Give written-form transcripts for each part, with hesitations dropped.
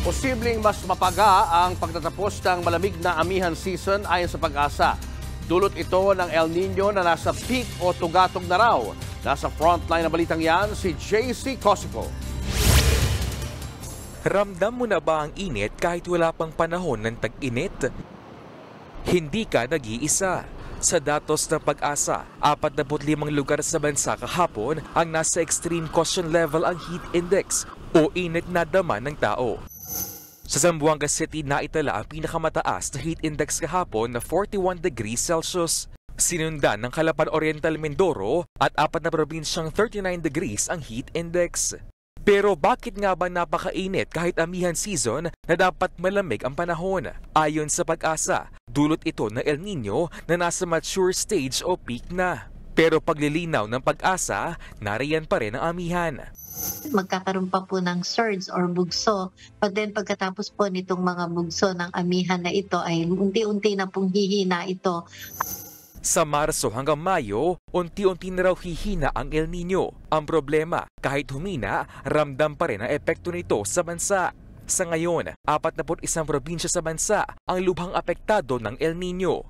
Posibleng mas mapaga ang pagtatapos ng malamig na amihan season ayon sa Pag-asa. Dulot ito ng El Nino na nasa peak o tugatog na raw. Nasa frontline ng balitang yan si JC Cosico. Ramdam mo na ba ang init kahit wala pang panahon ng tag-init? Hindi ka nag-iisa. Sa datos ng Pag-asa, 45 lugar sa bansa kahapon ang nasa extreme caution level ang heat index o init na dama ng tao. Sa Zamboanga City, naitala ang pinakamataas na heat index kahapon na 41 degrees Celsius. Sinundan ng Calapan Oriental, Mindoro at 4 na probinsyang 39 degrees ang heat index. Pero bakit nga ba napakainit kahit amihan season na dapat malamig ang panahon? Ayon sa Pag-asa, dulot ito ng El Nino na nasa mature stage o peak na. Pero paglilinaw ng Pag-asa, nariyan pa rin ang amihan. Magkakaroon pa po ng surge or bugso. But then pagkatapos po nitong mga bugso ng amihan na ito ay unti-unti na pong hihina ito. Sa Marso hanggang Mayo, unti-unti na raw hihina ang El Nino. Ang problema, kahit humina, ramdam pa rin ang epekto nito sa bansa. Sa ngayon, 41 probinsya sa bansa ang lubhang apektado ng El Nino.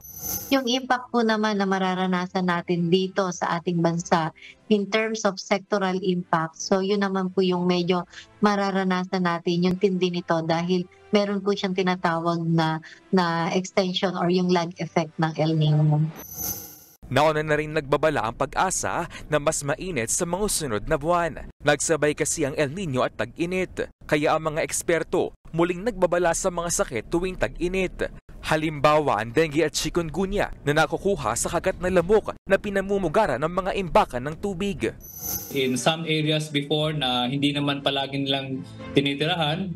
Yung impact po naman na mararanasan natin dito sa ating bansa in terms of sectoral impact. So yun naman po yung medyo mararanasan natin, yung tindi nito dahil meron po siyang tinatawag na extension or yung lag effect ng El Nino. Nauna na rin nagbabala ang Pag-asa na mas mainit sa mga sunod na buwan. Nagsabay kasi ang El Nino at tag-init. Kaya ang mga eksperto muling nagbabala sa mga sakit tuwing tag-init. Halimbawa ang dengue at chikungunya na nakukuha sa kagat na lamok na pinamumugaran ng mga imbakan ng tubig. In some areas before na hindi naman palagi nilang tinitirahan,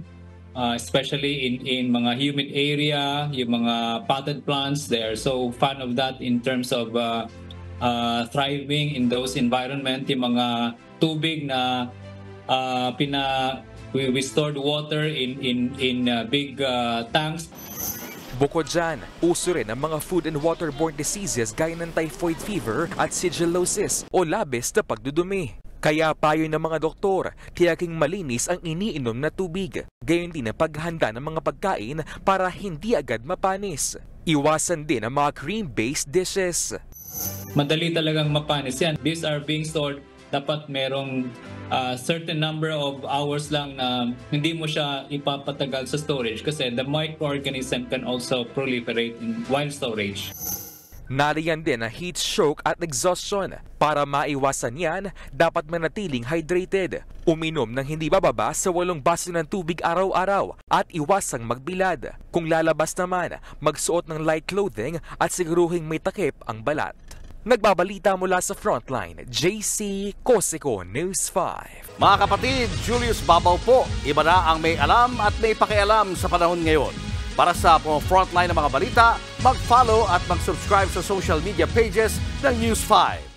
especially in mga humid area, yung mga potted plants, they are so fan of that in terms of thriving in those environment. Yung mga tubig na we stored water in big tanks. Bukod dyan, uso rin ang mga food and waterborne diseases gaya ng typhoid fever at sigilosis o labis na pagdudumi. Kaya payo ng mga doktor, tiyaking malinis ang iniinom na tubig. Gayon din ang paghanda ng mga pagkain para hindi agad mapanis. Iwasan din ang mga cream-based dishes. Madali talagang mapanis yan. These are being stored, dapat merong certain number of hours lang na hindi mo siya ipapatagal sa storage kasi the microorganism can also proliferate while storage. Nariyan din ang heat stroke at exhaustion. Para maiwasan yan, dapat manatiling hydrated. Uminom ng hindi bababa sa 8 baso ng tubig araw-araw at iwasang magbilad. Kung lalabas naman, magsuot ng light clothing at siguruhing may takip ang balat. Nagbabalita mula sa Frontline, JC Cosico, News 5. Mga kapatid, Julius Babaw po. Iba na ang may alam at may pakialam sa panahon ngayon. Para sa Frontline ng mga balita, mag-follow at mag-subscribe sa social media pages ng News 5.